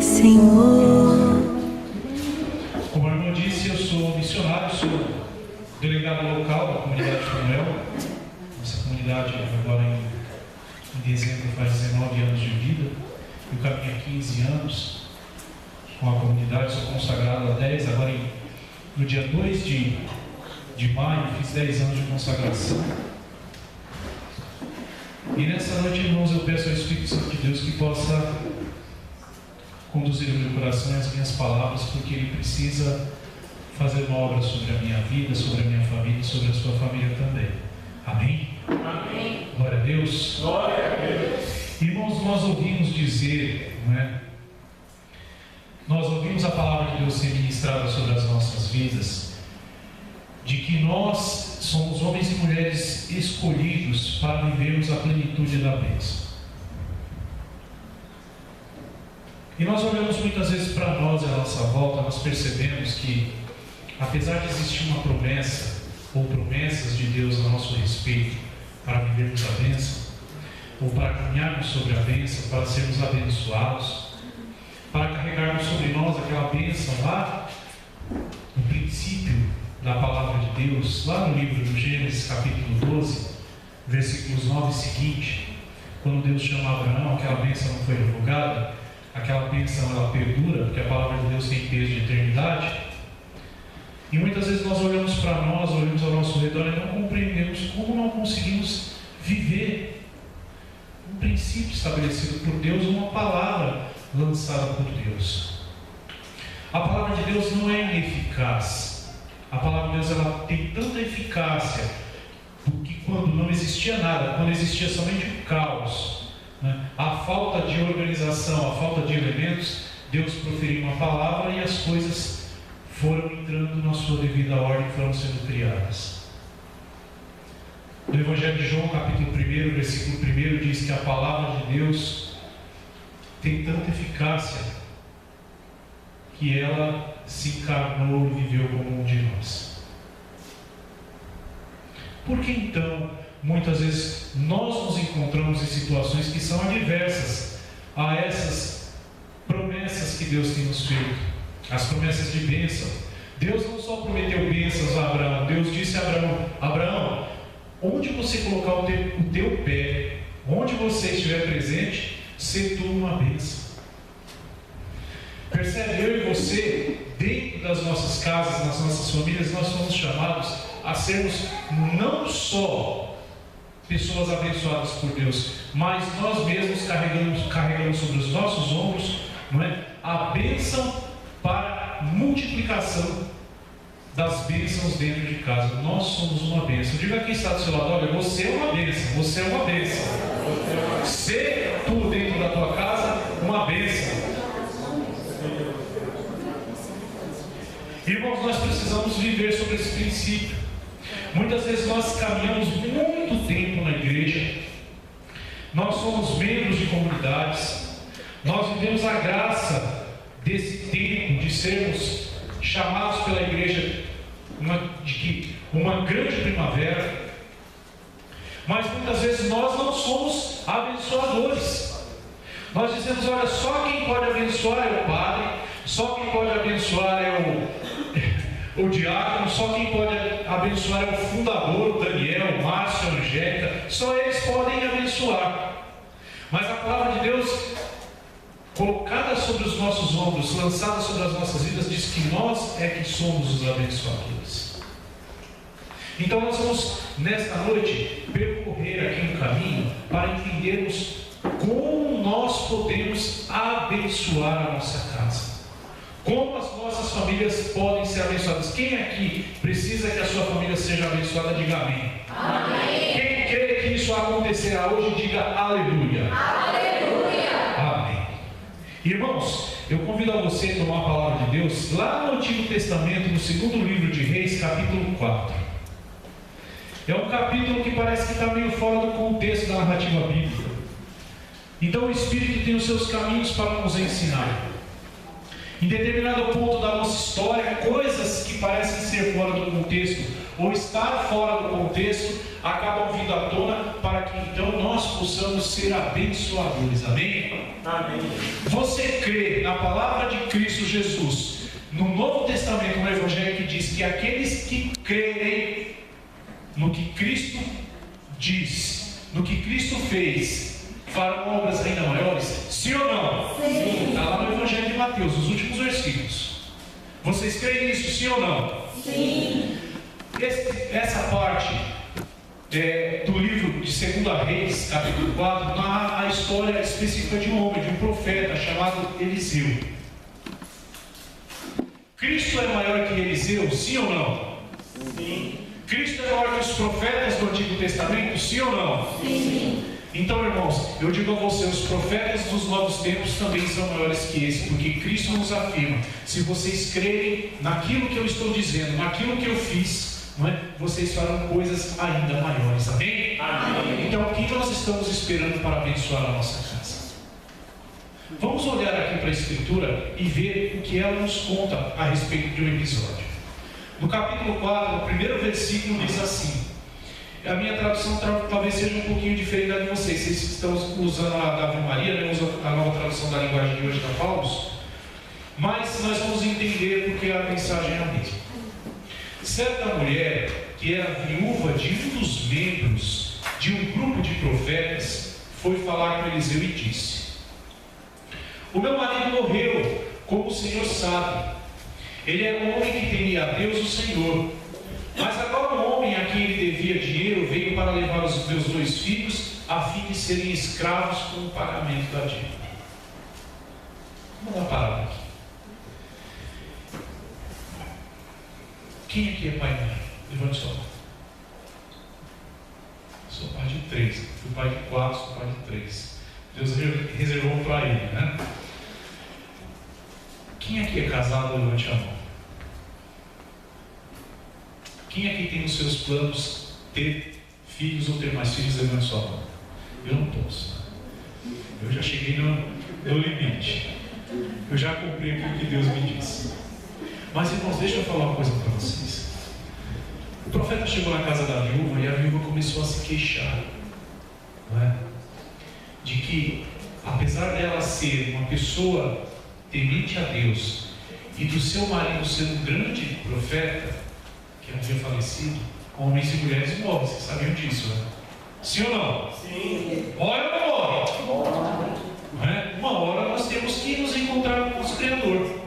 Senhor. Como a irmã disse, eu sou missionário, sou delegado local da comunidade Fanuel. Nossa comunidade agora em dezembro faz 19 anos de vida. Eu caminho há 15 anos com a comunidade, sou consagrado há 10, agora no dia 2 de maio fiz 10 anos de consagração. E nessa noite, irmãos, eu peço ao Espírito Santo de Deus que possa conduzir o meu coração e as minhas palavras, porque Ele precisa fazer uma obra sobre a minha vida, sobre a minha família e sobre a sua família também. Amém? Amém. Glória a Deus. Glória a Deus. Irmãos, nós ouvimos dizer, não é? Nós ouvimos a palavra de Deus ser ministrada sobre as nossas vidas, de que nós somos homens e mulheres escolhidos para vivermos a plenitude da bênção. E nós olhamos muitas vezes para nós e à nossa volta, nós percebemos que, apesar de existir uma promessa, ou promessas de Deus a nosso respeito, para vivermos a bênção, ou para caminharmos sobre a bênção, para sermos abençoados, para carregarmos sobre nós aquela bênção lá, no princípio da palavra de Deus, lá no livro do Gênesis, capítulo 12, versículos 9 e seguinte, quando Deus chama Abraão, aquela bênção não foi revogada. Aquela bênção ela perdura, porque a palavra de Deus tem peso de eternidade. E muitas vezes nós olhamos para nós, olhamos ao nosso redor e não compreendemos como não conseguimos viver um princípio estabelecido por Deus, uma palavra lançada por Deus. A palavra de Deus não é ineficaz. A palavra de Deus ela tem tanta eficácia, porque quando não existia nada, quando existia somente o caos, a falta de organização, a falta de elementos, Deus proferiu uma palavra e as coisas foram entrando na sua devida ordem, foram sendo criadas. No Evangelho de João, capítulo 1, versículo 1, diz que a palavra de Deus tem tanta eficácia que ela se encarnou e viveu como um de nós. Por que então muitas vezes nós nos encontramos em situações que são adversas a essas promessas que Deus tem nos feito, as promessas de bênção? Deus não só prometeu bênçãos a Abraão, Deus disse a Abraão: Abraão, onde você colocar o teu pé, onde você estiver presente, se tu uma bênção. Percebe, eu e você, dentro das nossas casas, nas nossas famílias, nós somos chamados a sermos não só pessoas abençoadas por Deus, mas nós mesmos carregamos sobre os nossos ombros, não é, a bênção para multiplicação das bênçãos dentro de casa. Nós somos uma bênção. Diga quem está do seu lado: olha, você é uma bênção, você é uma bênção. Ser tu dentro da tua casa uma bênção. Irmãos, nós precisamos viver sobre esse princípio. Muitas vezes nós caminhamos muito tempo na igreja, nós somos membros de comunidades, nós vivemos a graça desse tempo de sermos chamados pela igreja de uma grande primavera, mas muitas vezes nós não somos abençoadores. Nós dizemos: olha, só quem pode abençoar é o padre, só quem pode abençoar é o diácono, só quem pode abençoar é o fundador, o Daniel, o Márcio, a Angélica, só eles podem abençoar. Mas a palavra de Deus, colocada sobre os nossos ombros, lançada sobre as nossas vidas, diz que nós é que somos os abençoadores. Então nós vamos, nesta noite, percorrer aqui um caminho para entendermos como nós podemos abençoar a nossa casa. Como as nossas famílias podem ser abençoadas. Quem aqui precisa que a sua família seja abençoada, diga amém. Amém. Quem quer que isso acontecerá hoje, diga aleluia. Aleluia. Amém. Irmãos, eu convido a você a tomar a palavra de Deus lá no Antigo Testamento, no segundo livro de Reis, capítulo 4. É um capítulo que parece que está meio fora do contexto da narrativa bíblica. Então o Espírito tem os seus caminhos para nos ensinar. Em determinado ponto da nossa história, coisas que parecem ser fora do contexto ou estar fora do contexto acabam vindo à tona para que então nós possamos ser abençoadores. Amém? Amém. Você crê na palavra de Cristo Jesus, no Novo Testamento, no Evangelho, que diz que aqueles que crerem no que Cristo diz, no que Cristo fez, farão obras ainda maiores? Sim ou não? Sim. Está lá no Evangelho de Mateus, os últimos versículos. Vocês creem nisso, sim ou não? Sim. Essa parte do livro de 2 Reis, capítulo 4, narra a história específica de um homem, de um profeta chamado Eliseu. Cristo é maior que Eliseu, sim ou não? Sim. Cristo é maior que os profetas do Antigo Testamento, sim ou não? Sim. Então, irmãos, eu digo a você, os profetas dos novos tempos também são maiores que esse, porque Cristo nos afirma: se vocês crerem naquilo que eu estou dizendo, naquilo que eu fiz, não é? Vocês farão coisas ainda maiores. Amém? Amém. Então, o que nós estamos esperando para abençoar a nossa casa? Vamos olhar aqui para a Escritura e ver o que ela nos conta a respeito de um episódio. No capítulo 4, o primeiro versículo diz assim. A minha tradução talvez seja um pouquinho diferente da de vocês. Vocês estão usando a da Ave Maria, né? Usam a nova tradução da linguagem de hoje da Paulus. Mas nós vamos entender porque a mensagem é a mesma. Certa mulher, que era viúva de um dos membros de um grupo de profetas, foi falar com Eliseu e disse: o meu marido morreu, como o Senhor sabe. Ele era um homem que temia a Deus, o Senhor. Mas agora um homem a quem ele devia dinheiro veio para levar os meus 2 filhos, a fim de serem escravos com o pagamento da dívida. Vamos dar uma parada aqui. Quem aqui é pai e mãe? Levante sua mão. Sou pai de 3. Fui pai de 4, sou pai de 3. Deus reservou para ele, né? Quem aqui é casado? Levante a mão. Quem aqui tem nos seus planos ter filhos ou ter mais filhos? Levante sua mão. Eu não posso. Eu já cheguei no limite. Eu já cumpri aquilo que Deus me disse. Mas, irmãos, deixa eu falar uma coisa para vocês. O profeta chegou na casa da viúva e a viúva começou a se queixar, não é? De que, apesar dela ser uma pessoa temente a Deus e do seu marido ser um grande profeta, que havia falecido, homens e mulheres morrem, vocês sabiam disso, né? Sim ou não? Sim. Morre ou não morre? Não é? Uma hora nós temos que nos encontrar com o nosso Criador.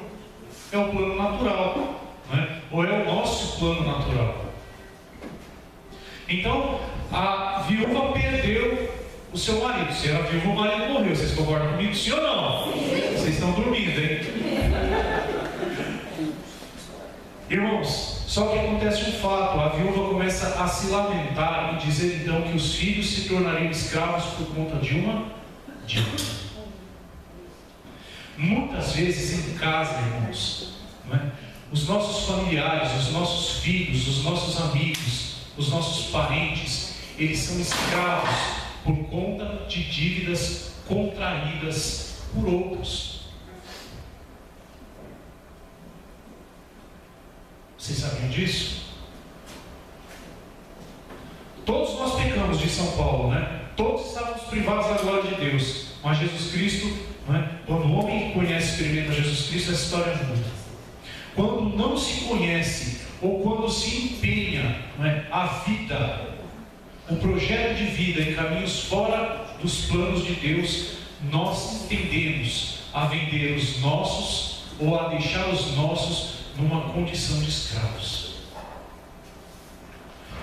É o plano natural, não é? Ou é o nosso plano natural. Então, a viúva perdeu o seu marido. Se era viúva, o marido morreu. Vocês concordam comigo? Sim ou não? Vocês estão dormindo, hein? Irmãos, só que acontece um fato: a viúva começa a se lamentar e dizer então que os filhos se tornariam escravos por conta de uma dívida. Muitas vezes em casa, irmãos, não é? Os nossos familiares, os nossos filhos, os nossos amigos, os nossos parentes, eles são escravos por conta de dívidas contraídas por outros. Vocês sabiam disso? Todos nós pecamos, de São Paulo, né? Todos estávamos privados da glória de Deus. Mas Jesus Cristo, não é? Quando o homem conhece e experimenta Jesus Cristo, a história muda. Quando não se conhece, ou quando se empenha, não é? A vida, o projeto de vida em caminhos fora dos planos de Deus, nós tendemos a vender os nossos ou a deixar os nossos numa condição de escravos.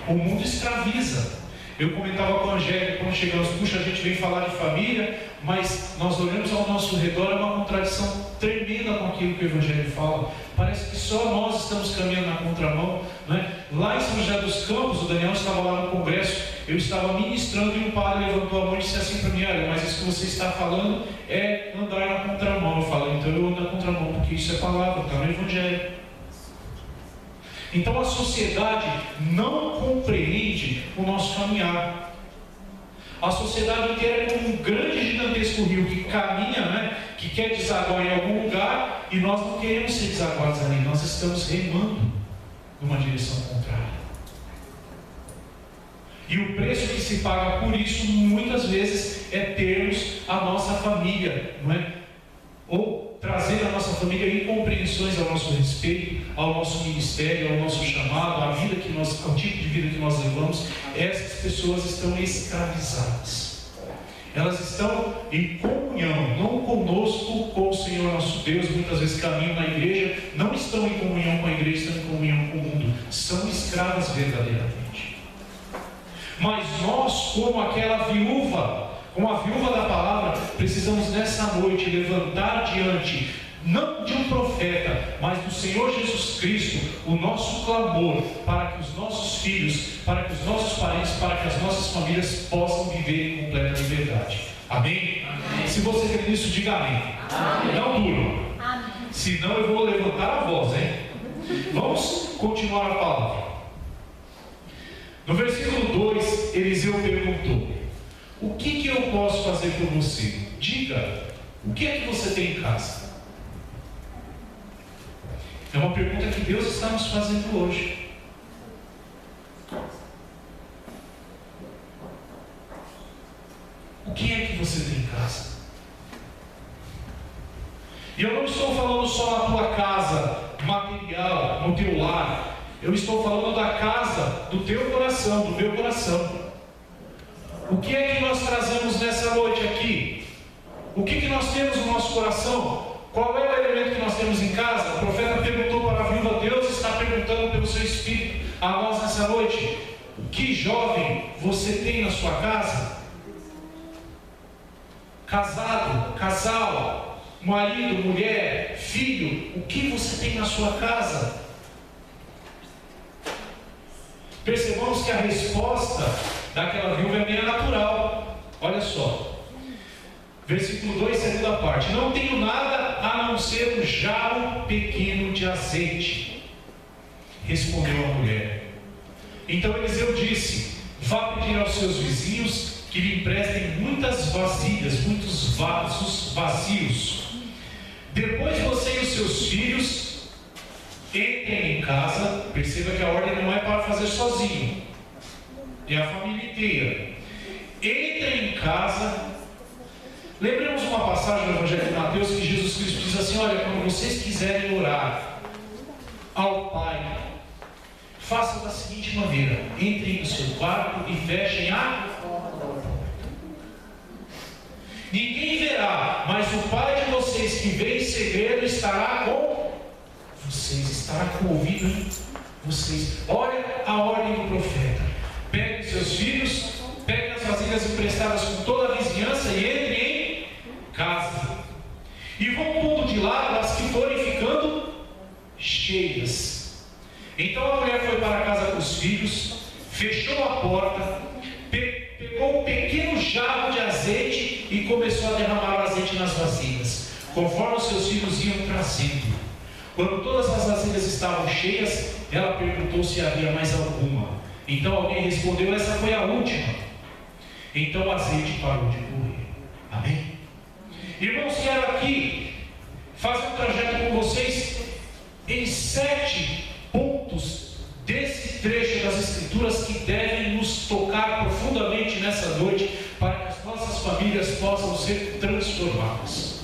O mundo escraviza. Eu comentava com a Angélica quando chegamos: puxa, a gente vem falar de família, mas nós olhamos ao nosso redor, é uma contradição tremenda com aquilo que o Evangelho fala. Parece que só nós estamos caminhando na contramão, não é? Lá em São José dos Campos, o Daniel estava lá no congresso, eu estava ministrando e um padre levantou a mão e disse assim para mim: olha, mas isso que você está falando é andar na contramão. Eu falo: então eu ando na contramão, porque isso é palavra, está no Evangelho. Então a sociedade não compreende o nosso caminhar. A sociedade inteira é como um grande, gigantesco rio que caminha, né? Que quer desaguar em algum lugar, e nós não queremos ser desaguados ali, nós estamos remando numa direção contrária. E o preço que se paga por isso, muitas vezes, é termos a nossa família, não é? Ou trazer a nossa família incompreensões ao nosso respeito, ao nosso ministério, ao nosso chamado, ao tipo de vida que nós levamos. Essas pessoas estão escravizadas. Elas estão em comunhão, não conosco, com o Senhor nosso Deus. Muitas vezes caminham na igreja, não estão em comunhão com a igreja, estão em comunhão com o mundo. São escravas verdadeiramente. Mas nós, como aquela viúva, como a viúva da palavra, precisamos nessa noite levantar diante, não de um profeta, mas do Senhor Jesus Cristo, o nosso clamor para que os nossos filhos, para que os nossos parentes, para que as nossas famílias possam viver em completa liberdade. Amém? Amém. Se você crê nisso, diga amém. Amém. Não duro. Senão eu vou levantar a voz, hein? Vamos continuar a palavra. No versículo 2, Eliseu perguntou: o que eu posso fazer por você? Diga, o que é que você tem em casa? É uma pergunta que Deus está nos fazendo hoje. O que é que você tem em casa? E eu não estou falando só na tua casa material, no teu lar. Eu estou falando da casa do teu coração, do meu coração. O que é que nós trazemos nessa noite aqui? O que nós temos no nosso coração? Qual é o elemento que nós temos em casa? O profeta perguntou para a viúva, Deus está perguntando pelo seu espírito a nós nessa noite: que jovem você tem na sua casa? Casado, casal, marido, mulher, filho, o que você tem na sua casa? Percebamos que a resposta daquela viúva é meio natural. Olha só, versículo 2, segunda parte: não tenho nada a não ser um jarro pequeno de azeite, respondeu a mulher. Então Eliseu disse: vá pedir aos seus vizinhos que lhe emprestem muitas vasilhas, muitos vasos vazios. Depois você e os seus filhos entrem em casa. Perceba que a ordem não é para fazer sozinho, é a família inteira. Entrem em casa. Lembremos uma passagem do Evangelho de Mateus que Jesus Cristo diz assim: olha, quando vocês quiserem orar ao Pai, façam da seguinte maneira: entrem no seu quarto e fechem a porta. Ninguém verá, mas o Pai de vocês que vê em segredo estará com vocês, estará com o ouvido em vocês. Olha a ordem do profeta: peguem seus filhos, peguem as vasilhas emprestadas com toda a vizinhança e entrem em casa. E vão pondo de lado as que forem ficando cheias. Então a mulher foi para casa com os filhos, fechou a porta, pegou um pequeno jarro de azeite e começou a derramar o azeite nas vasilhas, conforme os seus filhos iam trazendo. Quando todas as vasilhas estavam cheias, ela perguntou se havia mais alguma. Então alguém respondeu: essa foi a última. Então o azeite parou de correr. Amém? Irmãos, quero aqui fazer um trajeto com vocês em 7 pontos desse trecho das Escrituras que devem nos tocar profundamente nessa noite, para que as nossas famílias possam ser transformadas.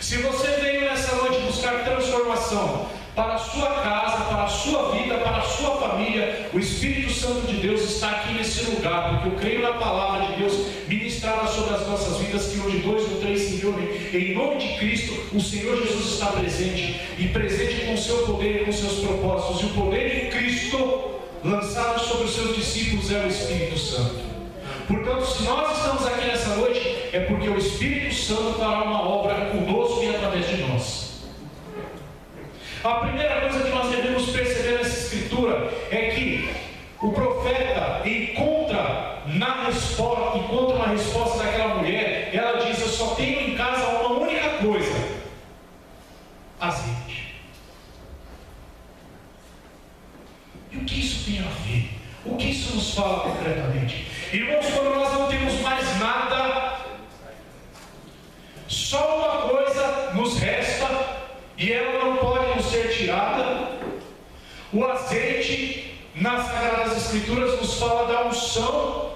Se você veio nessa noite buscar transformação para a sua casa, para a sua vida, para a sua família, o Espírito Santo de Deus está aqui nesse lugar, porque eu creio na palavra de Deus ministrada sobre as nossas vidas, que onde 2 ou 3 se reúnem em nome de Cristo, o Senhor Jesus está presente, e presente com o seu poder e com os seus propósitos. E o poder de Cristo lançado sobre os seus discípulos é o Espírito Santo. Portanto, se nós estamos aqui nessa noite, é porque o Espírito Santo fará uma obra conosco e através de nós. A primeira coisa que nós devemos perceber nessa escritura é que o profeta encontra uma resposta daquela mulher. Ela diz: eu só tenho em casa uma única coisa: azeite. E o que isso tem a ver? O que isso nos fala concretamente? Irmãos, quando nós não temos mais nada, só uma coisa nos resta e ela não pode nos ser tirada. O azeite, nas Sagradas Escrituras, nos fala da unção,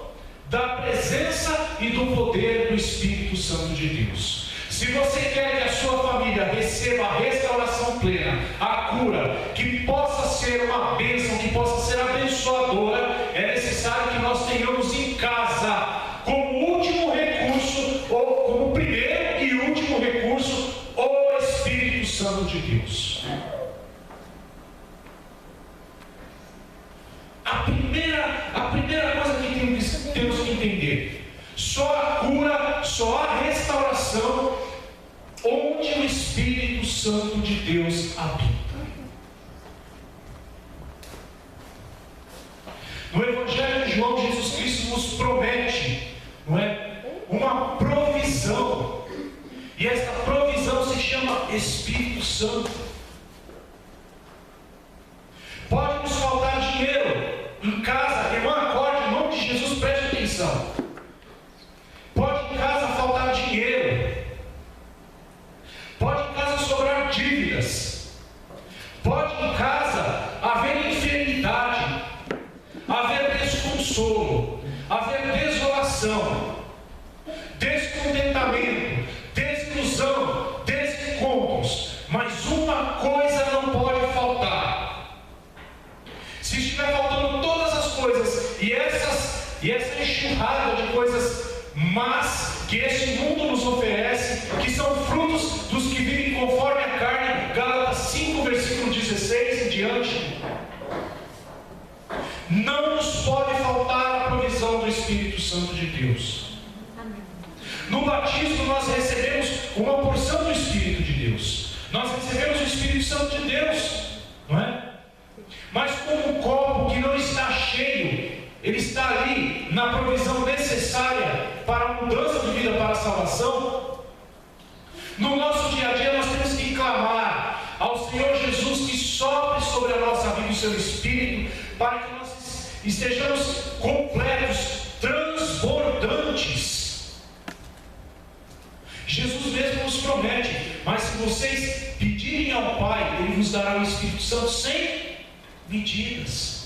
da presença e do poder do Espírito Santo de Deus. Se você quer que a sua família receba a restauração plena, a cura, que possa ser uma bênção, que possa ser abençoadora, é necessário que nós tenhamos em casa, como último recurso, ou como primeiro e último recurso, o Espírito Santo de Deus. A primeira coisa que temos que entender: só a cura, só a restauração, onde o Espírito Santo de Deus habita. No Evangelho de João, Jesus Cristo nos promete, não é, uma provisão, e essa provisão se chama Espírito Santo. Pode nos faltar dinheiro em casa, irmã, acorde, em nome de Jesus, preste atenção. Pode em casa faltar dinheiro, pode em casa sobrar dívidas, pode em casa haver enfermidade, haver desconsolo, haver desolação, descontentamento, desilusão, desencontros, mas uma coisa não pode faltar. Se estiver faltando todas as coisas e essa enxurrada de coisas más que esse mundo nos oferece, que são frutos dos que vivem conforme a carne, Gálatas 5, versículo 16 em diante, não nos pode faltar a provisão do Espírito Santo de Deus. No batismo nós recebemos uma porção do Espírito de Deus, nós recebemos o Espírito Santo de Deus, não é? Mas como um copo que não está cheio, ele está ali na provisão necessária para a mudança de vida, para a salvação. No nosso dia a dia nós temos que clamar ao Senhor Jesus que sopre sobre a nossa vida o seu Espírito, para que nós estejamos completos, transbordantes. Jesus mesmo nos promete: mas se vocês pedirem ao Pai, Ele vos dará o Espírito Santo sem medidas.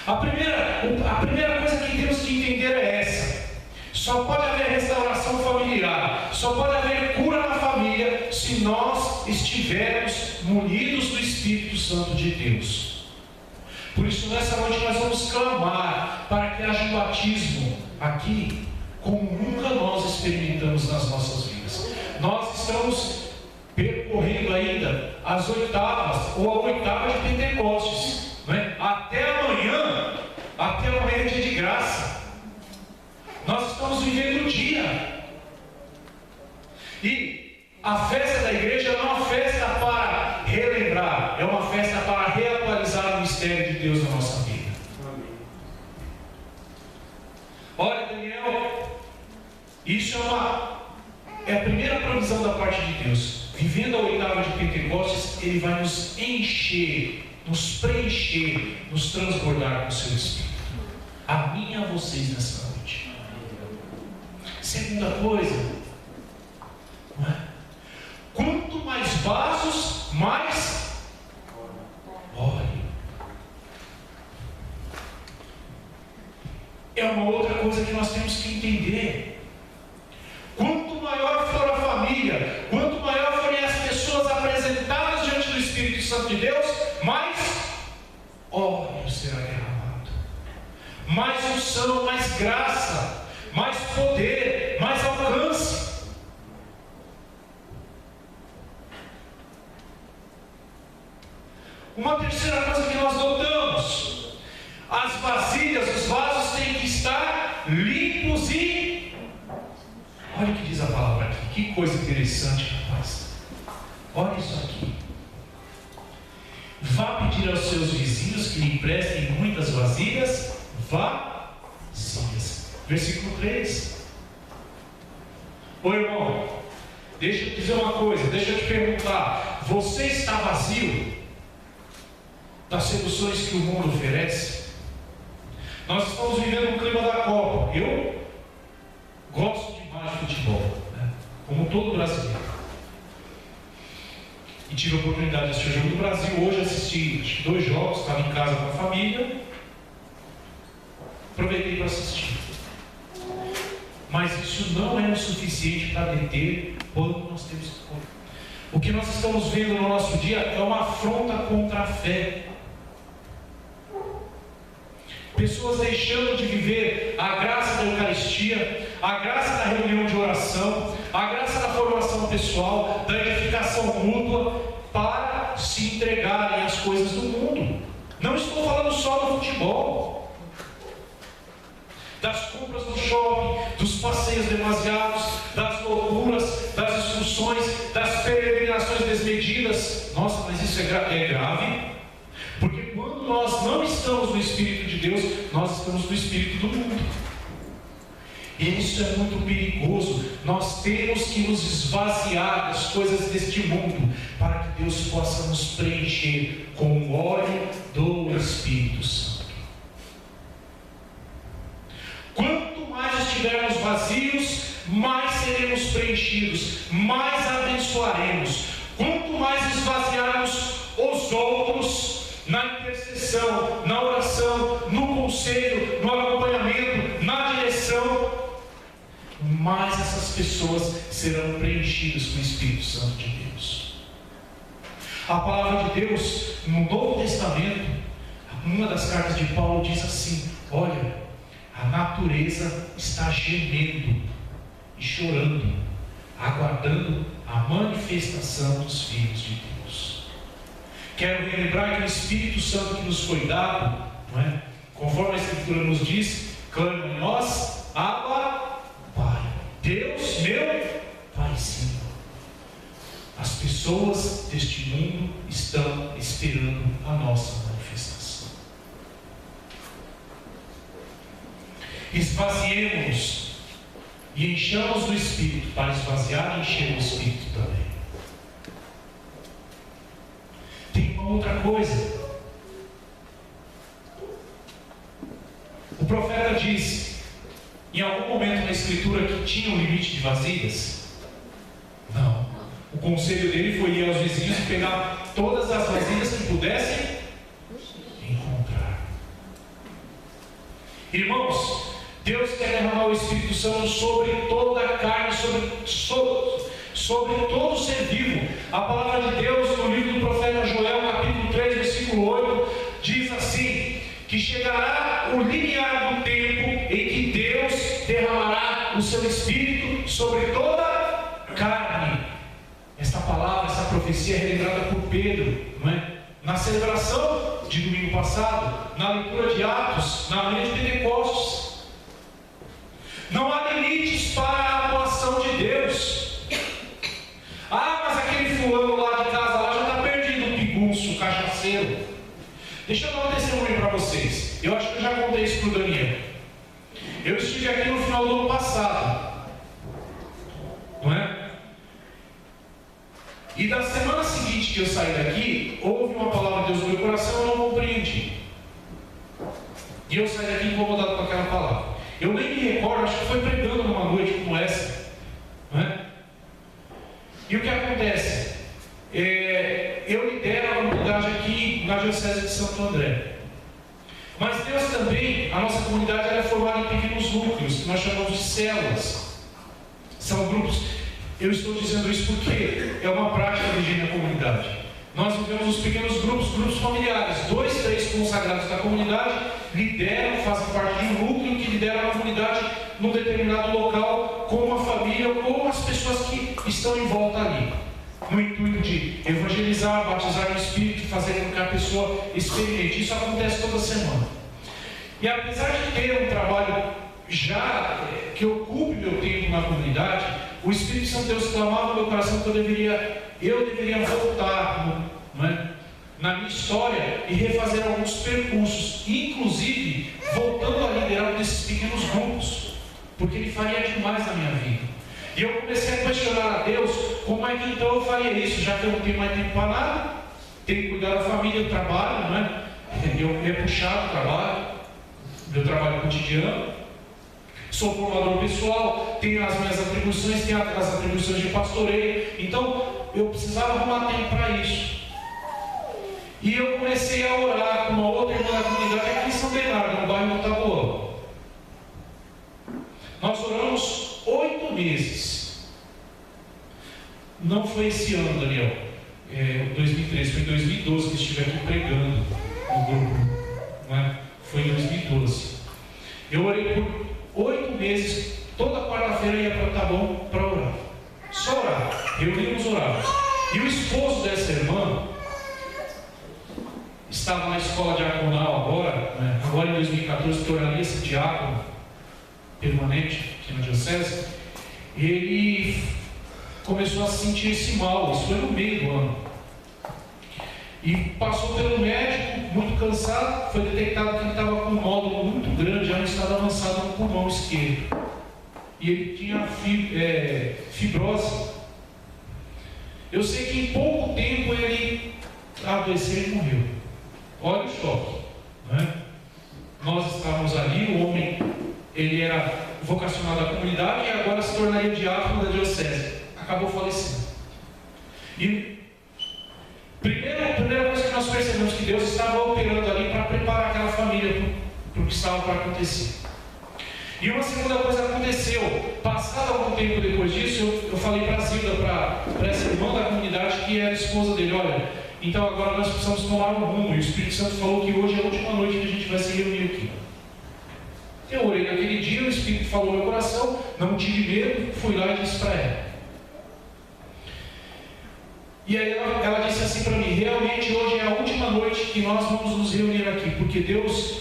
A primeira coisa que temos que entender é essa: só pode haver restauração familiar, só pode haver cura na família se nós estivermos munidos do Espírito Santo de Deus. Por isso, nessa noite nós vamos clamar para que haja um batismo aqui como nunca nós experimentamos nas nossas vidas. Nós estamos percorrendo ainda as oitavas, ou a oitava de Pentecostes, não é? Até amanhã é dia de graça. Nós estamos vivendo o dia, e a festa da igreja não é uma festa para relembrar, é uma festa para reatualizar o mistério de Deus na nossa vida. Olha, Daniel, isso é a primeira provisão da parte de Deus. Vivendo a oitava de Pentecostes, Ele vai nos encher, nos preencher, nos transbordar com o seu Espírito. A mim e a vocês nessa noite. Segunda coisa, não é? Quanto mais vasos, mais óleo. É uma outra coisa que nós temos que entender. Quanto maior for a família, quanto maior forem as pessoas apresentadas diante do Espírito Santo de Deus, mais óleo será derramado, mais unção, mais graça, mais poder, mais alcance. Uma terceira coisa que nós notamos: as vasilhas, os vasos têm que estar limpos e... Olha o que diz a palavra aqui, que coisa interessante, rapaz. Olha isso aqui. Vá pedir aos seus vizinhos que lhe emprestem muitas vasilhas vazias. Versículo 3. Ô irmão, deixa eu te dizer uma coisa, deixa eu te perguntar: você está vazio das seduções que o mundo oferece? Nós estamos vivendo um clima da Copa. Eu gosto demais de futebol, né? como todo brasileiro. E tive a oportunidade de assistir o Jogo do Brasil. Hoje assisti, acho que 2 jogos, estava em casa com a família. Aproveitei para assistir. Mas isso não é o suficiente para deter quando nós temos que comer. O que nós estamos vendo no nosso dia é uma afronta contra a fé. Pessoas deixando de viver a graça da Eucaristia, a graça da reunião de oração, a graça da formação pessoal, da edificação mútua, para se entregarem às coisas do mundo. Não estou falando só do futebol, das compras no shopping, dos passeios demasiados, das loucuras, das excursões, das peregrinações desmedidas. Nossa, mas isso é grave. Porque quando nós não estamos no Espírito de Deus, nós estamos no Espírito do mundo. E isso é muito perigoso. Nós temos que nos esvaziar das coisas deste mundo, para que Deus possa nos preencher com o óleo do Espírito Santo. Quanto mais estivermos vazios, mais seremos preenchidos, mais abençoaremos. Quanto mais esvaziarmos os outros, na intercessão, na oração, no conselho, no acompanhamento, na direção, mais essas pessoas serão preenchidas com o Espírito Santo de Deus. A palavra de Deus, no Novo Testamento, numa das cartas de Paulo, diz assim: olha, a natureza está gemendo e chorando, aguardando a manifestação dos filhos de Deus. Quero relembrar que o Espírito Santo que nos foi dado, não é? Conforme a Escritura nos diz, clama em nós, Abba, Pai. Deus, meu Paizinho. As pessoas deste mundo estão esperando a nossa manifestação. Esvaziemos-nos e enchamos do Espírito, para esvaziar e encher o Espírito também. Tem uma outra coisa. O profeta disse, em algum momento na Escritura, que tinha um limite de vasilhas? Não. O conselho dele foi ir aos vizinhos e pegar todas as vasilhas que pudessem encontrar. Irmãos, Deus quer derramar o Espírito Santo sobre toda a carne, sobre todo ser vivo. A palavra de Deus, no livro do profeta Joel, capítulo 3, versículo 8, diz assim: que chegará o limiar do tempo em que Deus derramará o seu Espírito sobre toda a carne. Esta palavra, essa profecia é relembrada por Pedro, não é? Na celebração de domingo passado, na leitura de Atos, na manhã de Pentecostes. Não há limites para a atuação de Deus. Ah, mas aquele fulano lá de casa lá já está perdido, um pigunço, cachaceiro. Deixa eu dar um testemunho para vocês. Eu acho que eu já contei isso para o Daniel. Eu estive aqui no final do ano passado, não é? E da semana seguinte que eu saí daqui, houve uma palavra de Deus no meu coração e eu não compreendi. E eu saí daqui incomodado com aquela palavra. Eu nem me recordo, acho que foi pregando numa noite como essa, não é? E o que acontece? Eu lidero a comunidade aqui na Diocese de Santo André. Mas Deus também, a nossa comunidade ela é formada em pequenos núcleos, que nós chamamos de células. São grupos. Eu estou dizendo isso porque é uma prática de higiene na comunidade. Nós vivemos os pequenos grupos familiares. 2, 3 consagrados da comunidade lideram, fazem parte de um núcleo que lidera a comunidade num determinado local, com uma família, com as pessoas que estão em volta ali, no intuito de evangelizar, batizar no Espírito, fazer com que a pessoa experimente. Isso acontece toda semana. E apesar de ter um trabalho já que ocupe meu tempo na comunidade, o Espírito Santo de Deus clamava no meu coração que eu deveria voltar, não é? Na minha história e refazer alguns percursos, inclusive voltando a liderar um desses pequenos grupos, porque ele faria demais na minha vida. E eu comecei a questionar a Deus, como é que então eu faria isso, já que eu não tenho mais tempo para nada, tenho que cuidar da família, do trabalho, não é? Eu puxado o trabalho, meu trabalho cotidiano, sou formador pessoal, tenho as minhas atribuições, tenho as atribuições de pastoreio, então eu precisava arrumar tempo para isso. E eu comecei a orar com uma outra irmã da comunidade aqui em São Bernardo, no bairro do Taboão. Nós oramos 8 meses. Não foi esse ano, Daniel, 2013, foi em 2012 que estive aqui pregando no grupo, não é? Foi em 2012. Eu orei por 8 meses, toda quarta-feira ia para o Taboão para orar. Só orar, reunimos orávamos. E o esposo dessa irmã estava na escola diaconal agora, né? Agora em 2014, tornaria-se diácono permanente aqui na diocese. Ele começou a sentir-se mal, isso foi no meio do ano. E passou pelo médico, muito cansado, foi detectado que ele estava com um nódulo muito grande, já no estado avançado no pulmão esquerdo. E ele tinha fibrose. Eu sei que em pouco tempo ele adoeceu e morreu. Olha o choque, né? Nós estávamos ali, o homem, ele era vocacionado à comunidade e agora se tornaria diácono da diocese. Acabou falecendo. E primeira coisa que nós percebemos, que Deus estava operando ali para preparar aquela família para o que estava para acontecer. E uma segunda coisa aconteceu. Passado algum tempo depois disso, eu falei para a Zilda, para essa irmã da comunidade que era esposa dele: olha, então agora nós precisamos tomar um rumo. E o Espírito Santo falou que hoje é a última noite que a gente vai se reunir aqui. Eu orei naquele dia, o Espírito falou no meu coração, não tive medo, fui lá e disse para ela. E aí ela disse assim para mim: realmente hoje é a última noite que nós vamos nos reunir aqui, porque Deus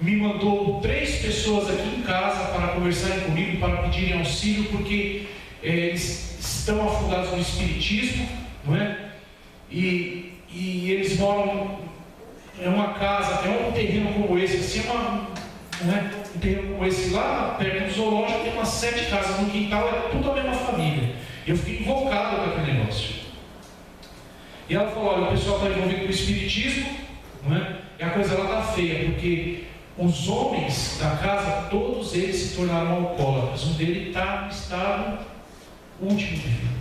me mandou 3 pessoas aqui em casa para conversarem comigo, para pedirem auxílio, porque eles estão afundados no espiritismo, não é? E eles moram em uma casa, um terreno como esse, assim, não é? Um terreno como esse lá, perto do zoológico, tem umas 7 casas no quintal, é tudo a mesma família. E eu fiquei invocado com aquele negócio. E ela falou: olha, o pessoal está envolvido com o espiritismo, não é? E a coisa lá está feia, porque os homens da casa, todos eles se tornaram alcoólatras. Um deles está no estado último de vida.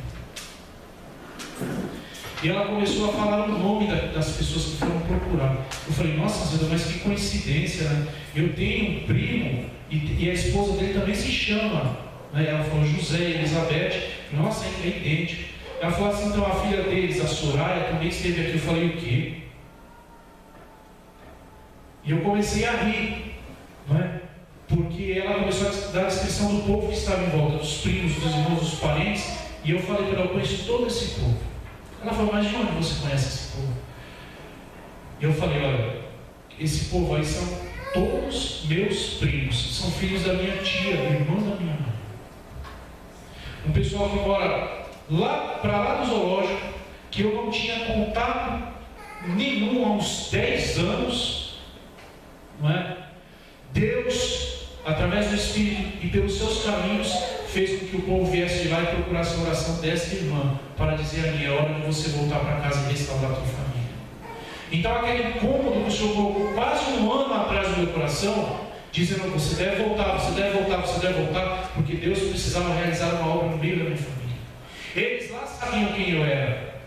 E ela começou a falar o nome das pessoas que foram procurar. Eu falei: nossa, Zilda, mas que coincidência, né? Eu tenho um primo e a esposa dele também se chama, né? Ela falou José e Elizabeth. Nossa, é idêntico. Ela falou assim: então a filha deles, a Soraya, também esteve aqui. Eu falei: o quê? E eu comecei a rir, não é? Porque ela começou a dar a descrição do povo que estava em volta, dos primos, dos irmãos, dos parentes. E eu falei para ela: eu conheço todo esse povo. Ela falou: mas de onde você conhece esse povo? E eu falei: olha, esse povo aí são todos meus primos, são filhos da minha tia, irmã da minha mãe. Um pessoal que mora para lá do zoológico, que eu não tinha contato nenhum há uns 10 anos, não é? Deus, através do Espírito e pelos seus caminhos, fez com que o povo viesse de lá e procurasse a oração desta irmã, para dizer a mim: é hora de você voltar para casa e restaurar a tua família. Então aquele incômodo que o Senhor colocou quase um ano atrás do meu coração, dizendo: você deve voltar, você deve voltar, você deve voltar, porque Deus precisava realizar uma obra no meio da minha família. Eles lá sabiam quem eu era,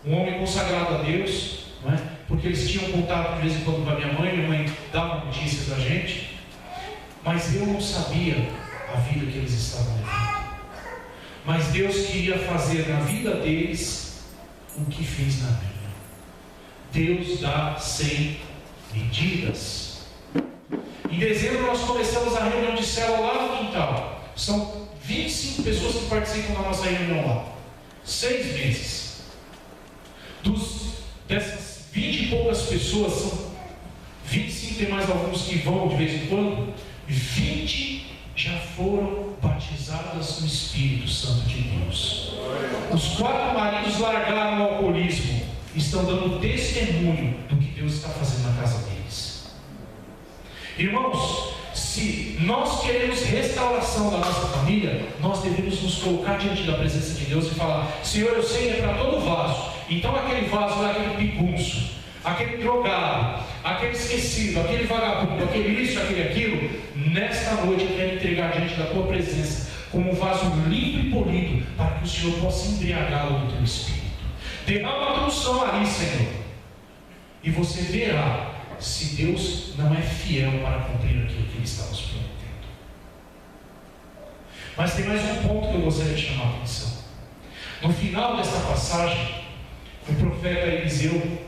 um homem consagrado a Deus, não é? Porque eles tinham contato de vez em quando com a minha mãe dava notícias da gente, mas eu não sabia a vida que eles estavam levando. Mas Deus queria fazer na vida deles o que fez na minha. Deus dá sem medidas. Em dezembro nós começamos a reunião de célula lá no quintal. São 25 pessoas que participam da nossa reunião lá. 6 meses. Dessas 20 e poucas pessoas, são 25, tem mais alguns que vão de vez em quando, 20 já foram batizadas no Espírito Santo de Deus. Os 4 maridos largaram o alcoolismo, estão dando testemunho do que Deus está fazendo na casa deles. Irmãos, se nós queremos restauração da nossa família, nós devemos nos colocar diante da presença de Deus e falar: Senhor, eu sei que é para todo vaso. Então aquele vaso é aquele pigunço, aquele drogado, aquele esquecido, aquele vagabundo, aquele isso, aquele aquilo, nesta noite eu quero entregar diante da tua presença como um vaso limpo e polido, para que o Senhor possa embriagá-lo do teu Espírito. Derrama a tua unção ali, Senhor, e você verá se Deus não é fiel para cumprir aquilo que Ele está nos prometendo. Mas tem mais um ponto que eu gostaria de chamar a atenção. No final desta passagem, o profeta Eliseu,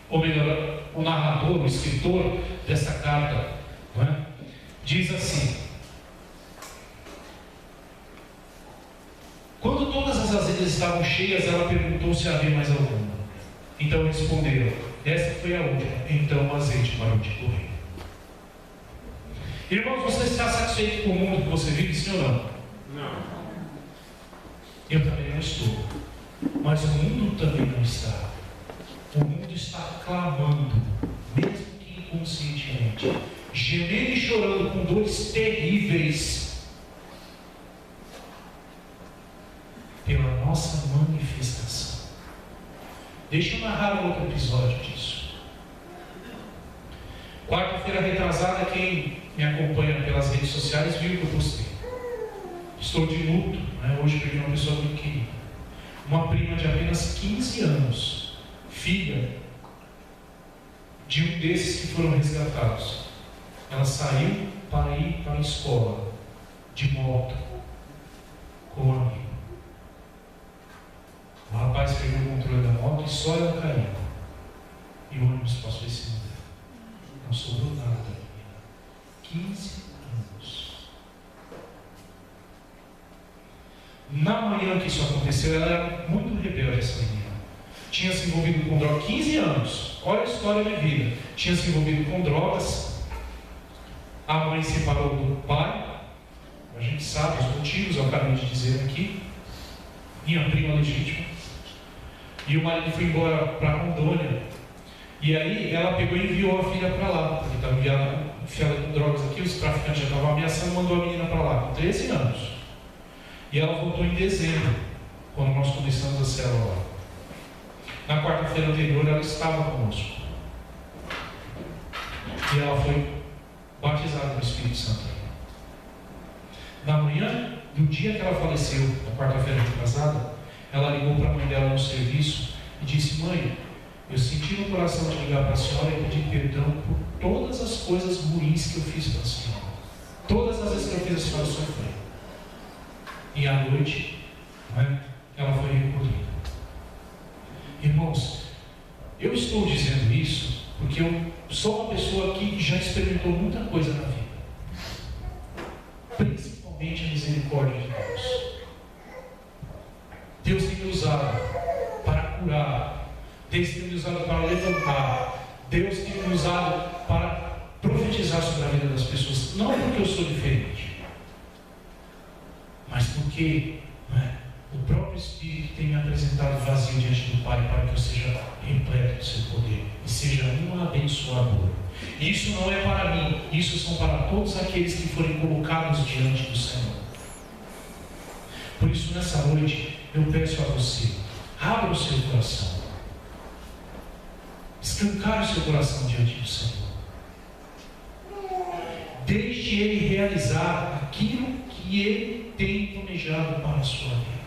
ou melhor, o narrador, o escritor dessa carta, não é? Diz assim: quando todas as vasilhas estavam cheias, ela perguntou se havia mais alguma. Então responderam: esta foi a última. Então o azeite parou de correr. Irmãos, você está satisfeito com o mundo que você vive, sim ou não? Não. Eu também não estou. Mas o mundo também não está. O mundo está clamando, mesmo que inconscientemente, gemendo e chorando com dores terríveis pela nossa manifestação. Deixa eu narrar um outro episódio disso. Quarta-feira retrasada, quem me acompanha pelas redes sociais viu que eu postei. Estou de luto, né? Hoje perdi uma pessoa muito querida. Uma prima de apenas 15 anos, filha de um desses que foram resgatados. Ela saiu para ir para a escola, de moto, com um amigo. O rapaz pegou o controle da moto e só ela caiu. E o ônibus passou em cima dela. Não sobrou nada da menina. 15 anos. Na manhã que isso aconteceu, ela era muito rebelde, essa menina. Tinha se envolvido com drogas, 15 anos. Olha a história de vida. Tinha se envolvido com drogas. A mãe se separou do pai. A gente sabe os motivos, eu acabei de dizer aqui. Minha prima legítima. E o marido foi embora para Rondônia. E aí ela pegou e enviou a filha para lá. Ele estava enfiada com drogas aqui, os traficantes já estavam ameaçando, mandou a menina para lá, com 13 anos. E ela voltou em dezembro, quando nós começamos a célula lá. Na quarta-feira anterior ela estava conosco. E ela foi batizada no Espírito Santo. Na manhã do dia que ela faleceu, na quarta-feira retrasada, ela ligou para a mãe dela no serviço e disse: mãe, eu senti no coração de ligar para a senhora e pedir perdão por todas as coisas ruins que eu fiz para a senhora. Todas as vezes que eu fiz a senhora sofrer. E à noite, ela foi recolhida. Irmãos, eu estou dizendo isso porque eu sou uma pessoa que já experimentou muita coisa na vida. Principalmente a misericórdia de Deus. Deus tem me usado para curar. Deus tem me usado para levantar. Deus tem me usado para profetizar sobre a vida das pessoas. Não porque eu sou diferente, mas porque o próprio Espírito tem me apresentado vazio diante do Pai para que eu seja repleto do seu poder e seja um abençoador. E isso não é para mim, isso são para todos aqueles que forem colocados diante do Senhor. Por isso, nessa noite, eu peço a você, abra o seu coração, escancare o seu coração diante do Senhor. Deixe Ele realizar aquilo que Ele tem planejado para a sua vida.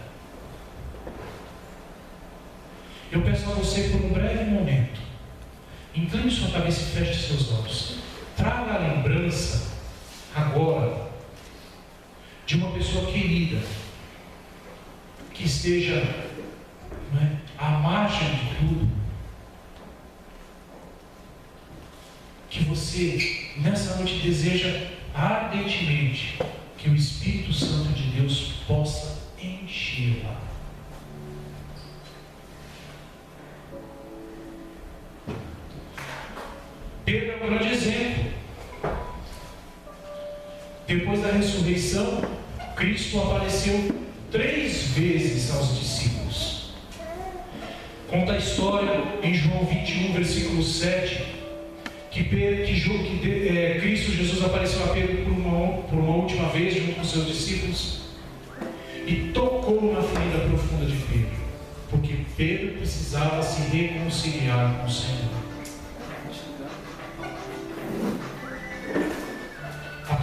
Eu peço a você, por um breve momento, incline sua cabeça e feche seus olhos. Traga a lembrança agora de uma pessoa querida que esteja à margem de tudo, que você nessa noite deseja ardentemente que o Espírito Santo de Deus possa enchê-la. Pedro é um grande exemplo. Depois da ressurreição, Cristo apareceu 3 vezes aos discípulos. Conta a história em João 21, versículo 7, que Cristo Jesus apareceu a Pedro por uma última vez junto com seus discípulos e tocou na ferida profunda de Pedro, porque Pedro precisava se reconciliar com o Senhor. A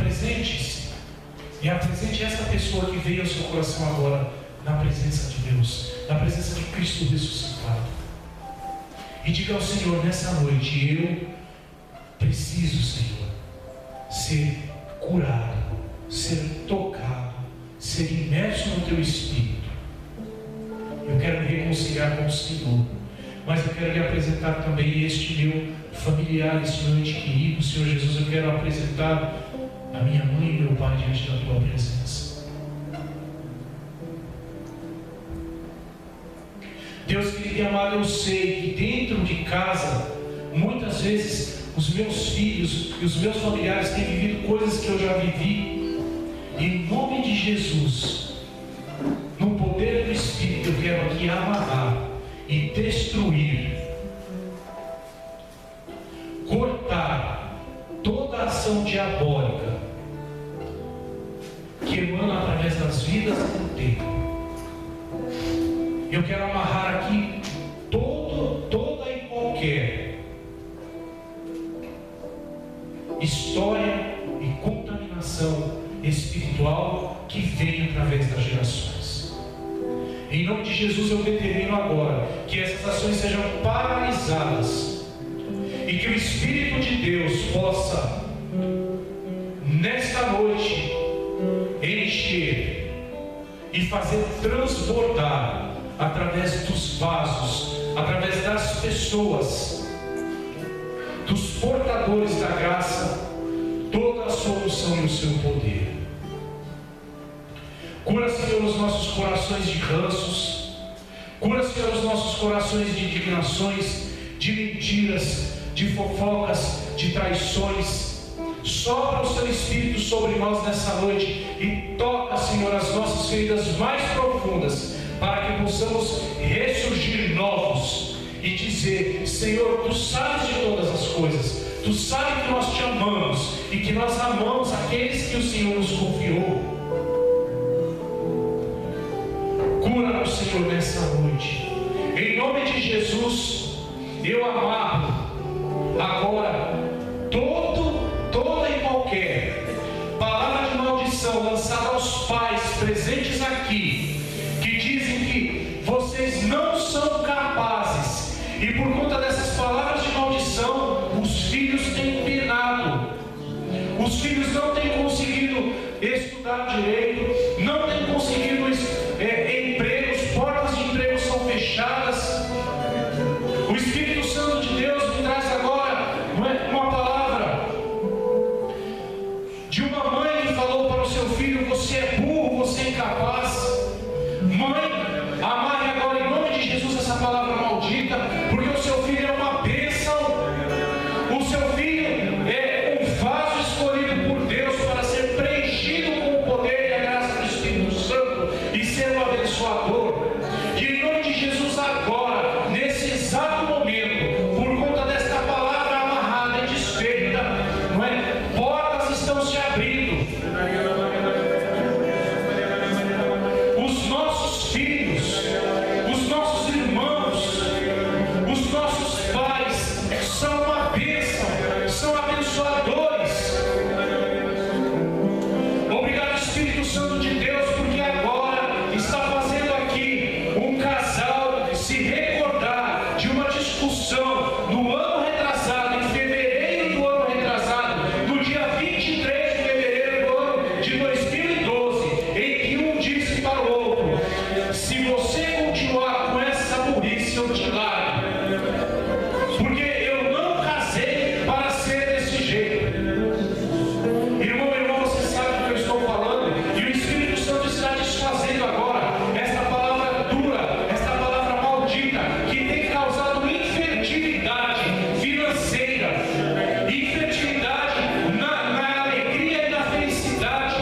pessoa que veio ao seu coração agora, na presença de Deus, na presença de Cristo ressuscitado. E diga ao Senhor nessa noite: eu preciso, Senhor, ser curado, ser tocado, ser imerso no Teu Espírito. Eu quero me reconciliar com o Senhor, mas eu quero lhe apresentar também este meu familiar, este meu ente querido. Senhor Jesus, eu quero apresentar a minha mãe e meu pai diante da Tua presença. Deus querido e amado, eu sei que dentro de casa, muitas vezes, os meus filhos e os meus familiares têm vivido coisas que eu já vivi. E em nome de Jesus, no poder do Espírito, eu quero aqui amarrar e destruir, cortar toda a ação diabólica que emana através das vidas do tempo. Eu quero amarrar aqui toda e qualquer história e contaminação espiritual que vem através das gerações. Em nome de Jesus eu determino agora que essas ações sejam paralisadas e que o Espírito de Deus possa, nesta noite, encher e fazer transbordar através dos vasos, através das pessoas, dos portadores da graça, toda a solução e o seu poder. Cura, Senhor, os nossos corações de ranços. Cura, Senhor, os nossos corações de indignações, de mentiras, de fofocas, de traições. Sopra o Seu Espírito sobre nós nessa noite e toca, Senhor, as nossas feridas mais profundas, para que possamos ressurgir novos e dizer: Senhor, Tu sabes de todas as coisas, Tu sabes que nós Te amamos e que nós amamos aqueles que o Senhor nos confiou. Cura-nos, Senhor, nessa noite. Em nome de Jesus, eu amarro agora toda e qualquer palavra de maldição lançada aos pais presentes aqui, que dizem que vocês não são capazes, e por conta dessas palavras de maldição, os filhos têm penado, os filhos não têm conseguido estudar direito, não têm conseguido empregos, portas de emprego são fechadas. O Espírito Santo de Deus me traz agora uma palavra de uma mãe que falou para o seu filho: você é burro, você é incapaz. Mãe, amarre agora em nome de Jesus essa palavra maldita, porque o seu filho é uma bênção. O seu filho é um vaso escolhido por Deus para ser preenchido com o poder e a graça do Espírito Santo e ser um abençoador. E em nome de Jesus agora, nesse exato momento, por conta desta palavra amarrada e desfeita, não é? Portas estão se abrindo. Os nossos filhos, os nossos irmãos, os nossos pais são uma bênção, são abençoadores. Obrigado, Espírito Santo de Deus, porque agora está fazendo aqui um casal se recordar de uma discussão no ano retrasado, em fevereiro do ano retrasado, no dia 23 de fevereiro do ano de 2012, em que um disse para o outro: se você continuar com essa burrice, eu te largo, porque eu não casei para ser desse jeito. Irmão, você sabe do que eu estou falando, e o Espírito Santo está desfazendo agora esta palavra dura, esta palavra maldita, que tem causado infertilidade financeira, infertilidade na alegria e na felicidade,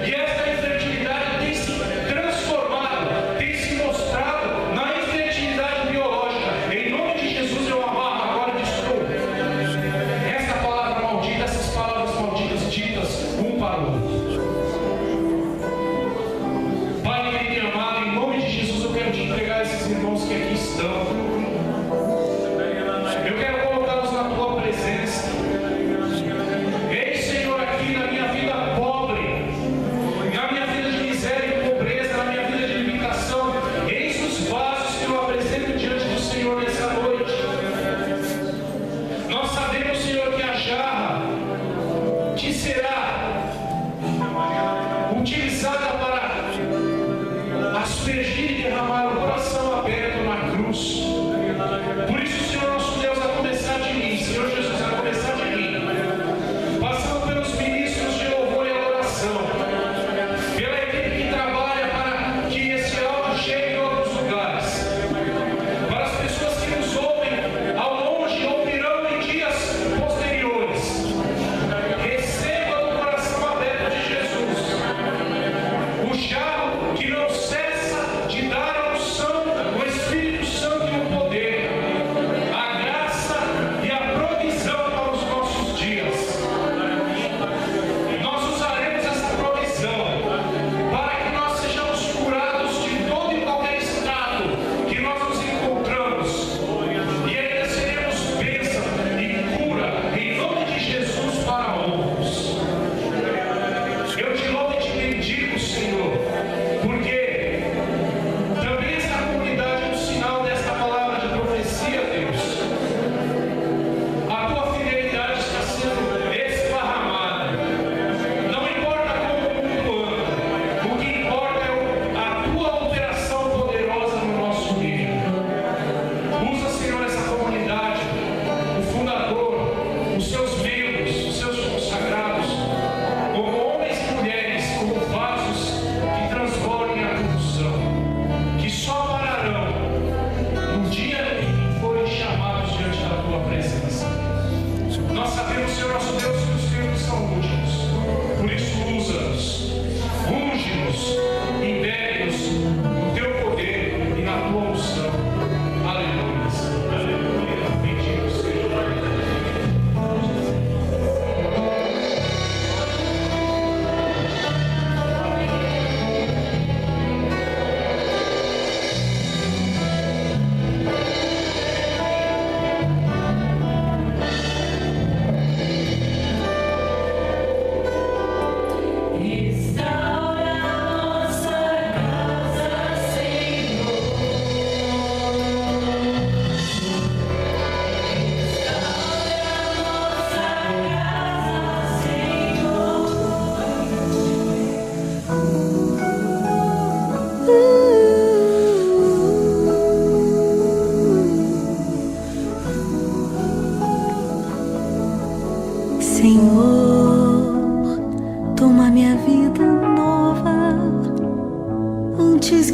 e esta infertilidade tem se transformado, tem se mostrado na infertilidade biológica. Em nome de Jesus eu amarro agora e destruo essa palavra maldita, essas palavras malditas ditas um para o outro. Pai querido e amado, em nome de Jesus eu quero te entregar esses irmãos que aqui estão. Eu quero colocá-los na Tua presença. Ei, Senhor, aqui na minha vida pobre, na minha vida de miséria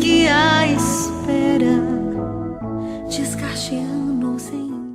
que a espera, desgaste anos em